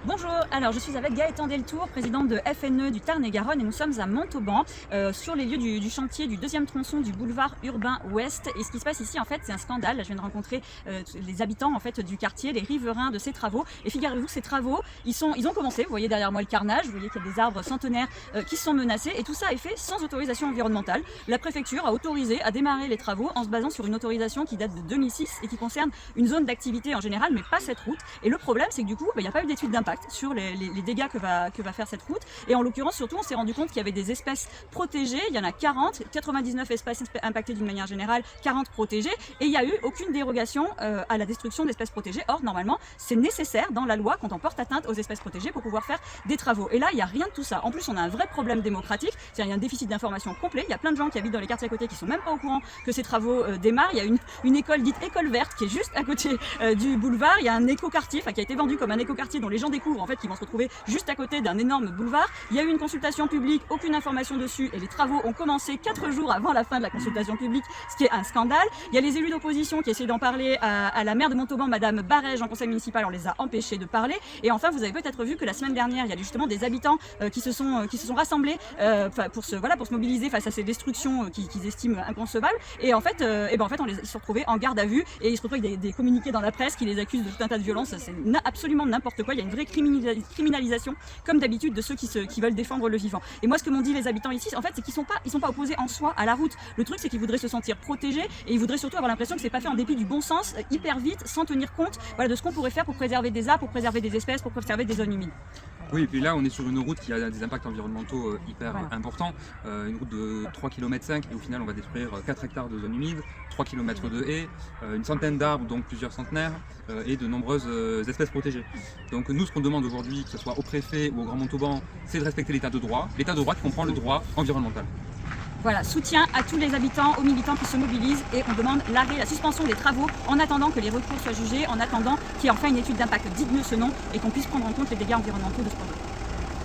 Bonjour, alors je suis avec Gaëtan Deltour, présidente de FNE du Tarn-et-Garonne et nous sommes à Montauban, sur les lieux du chantier du deuxième tronçon du boulevard urbain ouest. Et ce qui se passe ici en fait c'est un scandale. Là, je viens de rencontrer les habitants en fait du quartier, les riverains de ces travaux. Et figurez-vous que ces travaux, ils ont commencé, vous voyez derrière moi le carnage, vous voyez qu'il y a des arbres centenaires qui sont menacés et tout ça est fait sans autorisation environnementale. La préfecture a autorisé à démarrer les travaux en se basant sur une autorisation qui date de 2006 et qui concerne une zone d'activité en général mais pas cette route. Et le problème c'est que du coup il n'y a pas eu d'étude d'impact sur les dégâts que va faire cette route. Et en l'occurrence, surtout, on s'est rendu compte qu'il y avait des espèces protégées. Il y en a 40, 99 espèces impactées d'une manière générale, 40 protégées. Et il n'y a eu aucune dérogation à la destruction d'espèces protégées. Or, normalement, c'est nécessaire dans la loi quand on porte atteinte aux espèces protégées pour pouvoir faire des travaux. Et là, il n'y a rien de tout ça. En plus, on a un vrai problème démocratique. C'est-à-dire, il y a un déficit d'information complet. Il y a plein de gens qui habitent dans les quartiers à côté qui sont même pas au courant que ces travaux démarrent. Il y a une école dite école verte qui est juste à côté du boulevard. Il y a un écoquartier, qui a été vendu comme un écoquartier dont les gens découvrent en fait qu'ils vont se retrouver juste à côté d'un énorme boulevard. Il y a eu une consultation publique, aucune information dessus et les travaux ont commencé 4 jours avant la fin de la consultation publique, ce qui est un scandale. Il y a les élus d'opposition qui essaient d'en parler à la maire de Montauban, Madame Barège, en conseil municipal, on les a empêchés de parler. Et enfin, vous avez peut-être vu que la semaine dernière, il y a justement des habitants qui se sont rassemblés pour se mobiliser face à ces destructions qu'ils estiment inconcevables. Et en fait, ils se sont retrouvés en garde à vue et ils se retrouvent avec des communiqués dans la presse qui les accusent de tout un tas de violences. C'est absolument n'importe quoi. Il y a une vraie criminalisation, comme d'habitude, de ceux qui veulent défendre le vivant. Et moi, ce que m'ont dit les habitants ici, en fait, c'est qu'ils sont pas opposés en soi à la route. Le truc, c'est qu'ils voudraient se sentir protégés et ils voudraient surtout avoir l'impression que c'est pas fait en dépit du bon sens, hyper vite, sans tenir compte de ce qu'on pourrait faire pour préserver des arbres, pour préserver des espèces, pour préserver des zones humides. Oui, et puis là, on est sur une route qui a des impacts environnementaux hyper importants. Une route de 3,5 km et au final, on va détruire 4 hectares de zones humides, 3 km de haies, une centaine d'arbres, donc plusieurs centenaires, et de nombreuses espèces protégées. Donc nous, ce qu'on demande aujourd'hui, que ce soit au préfet ou au Grand Montauban, c'est de respecter l'état de droit qui comprend le droit environnemental. Voilà, soutien à tous les habitants, aux militants qui se mobilisent et on demande l'arrêt, la suspension des travaux en attendant que les recours soient jugés, en attendant qu'il y ait enfin une étude d'impact digne de ce nom et qu'on puisse prendre en compte les dégâts environnementaux de ce projet.